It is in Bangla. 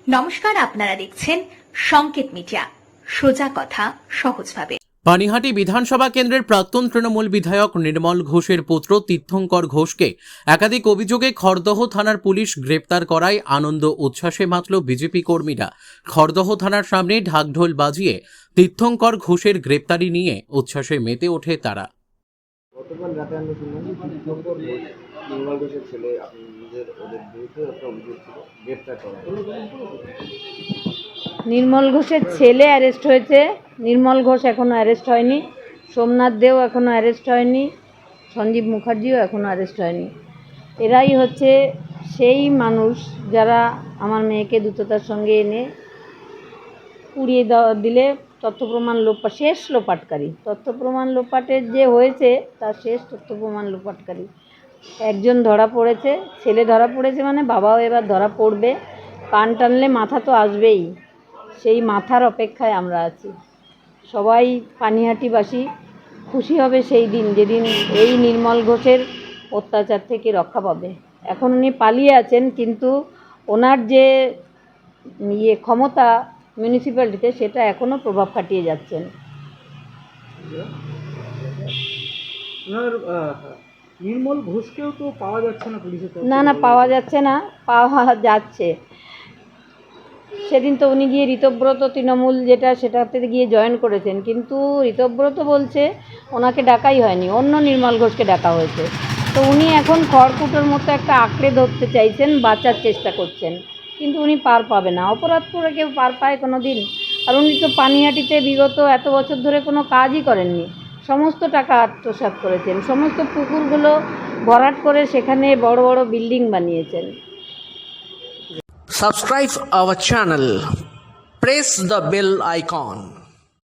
নমস্কার, আপনারা দেখছেন সংকেত মিডিয়া, সোজা কথা সহজভাবে। পানিহাটি বিধানসভা কেন্দ্রের প্রাক্তন তৃণমূল বিধায়ক নির্মল ঘোষের পুত্র তীর্থঙ্কর ঘোষকে একাধিক অভিযোগে খড়দহ থানার পুলিশ গ্রেপ্তার করায় আনন্দ উচ্ছ্বাসে মাতল বিজেপি কর্মীরা। খড়দহ থানার সামনে ঢাকঢোল বাজিয়ে তীর্থঙ্কর ঘোষের গ্রেপ্তারি নিয়ে উচ্ছ্বাসে মেতে ওঠে তারা। গতকাল রাতে আমরা শুনলাম যে তীর্থঙ্কর ঘোষ, নির্মল ঘোষের ছেলে, আপনাদের ওদের বিরুদ্ধে একটা অভিযোগ ছিল গ্রেপ্তার করা। নির্মল ঘোষের ছেলে অ্যারেস্ট হয়েছে, নির্মল ঘোষ এখনও অ্যারেস্ট হয়নি, সোমনাথ দেও এখনও অ্যারেস্ট হয়নি, সঞ্জীব মুখার্জিও এখনও অ্যারেস্ট হয়নি। এরাই হচ্ছে সেই মানুষ যারা আমার মেয়েকে দ্রুততার সঙ্গে এনে পুড়িয়ে দিলে তথ্য প্রমাণ শেষ লোপাটকারী। তথ্য প্রমাণ লোপাটের যে হয়েছে তার শেষ তথ্য প্রমাণ লোপাটকারী একজন ধরা পড়েছে, ছেলে ধরা পড়েছে, মানে বাবাও এবার ধরা পড়বে। কান টানলে মাথা তো আসবেই, সেই মাথার অপেক্ষায় আমরা আছি। সবাই পানিহাটিবাসী খুশি হবে সেই দিন যেদিন এই নির্মল ঘোষের অত্যাচার থেকে রক্ষা পাবে। এখন উনি পালিয়ে আছেন, কিন্তু ওনার যে ক্ষমতা মিউনিসিপ্যালিটিতে সেটা এখনও প্রভাব খাটিয়ে যাচ্ছেন। নির্মল ঘোষকেও তো পাওয়া যাচ্ছে না পুলিশের তরফে। না, পাওয়া যাচ্ছে না, পাওয়া যাচ্ছে। সেদিন তো উনি গিয়ে ঋতব্রত তৃণমূল সেটাতে গিয়ে জয়েন করেছেন, কিন্তু ঋতব্রত বলছে ওনাকে ডাকাই হয়নি, অন্য নির্মল ঘোষকে ডাকা হয়েছে। তো উনি এখন খড়কুটোর মতো একটা আঁকড়ে ধরতে চাইছেন, বাঁচার চেষ্টা করছেন, কিন্তু উনি পার পাবে না। অপরাধ করে কেউ পার পায় কোনো দিন? আর উনি তো পানিহাটিতে বিগত এত বছর ধরে কোনো কাজই করেননি, সমস্ত টাকা আত্মসাৎ করেছেন, সমস্ত পুকুরগুলো ভরাট করে সেখানে বড় বড় বিল্ডিং বানিয়েছেন। Subscribe our channel. Press the bell icon.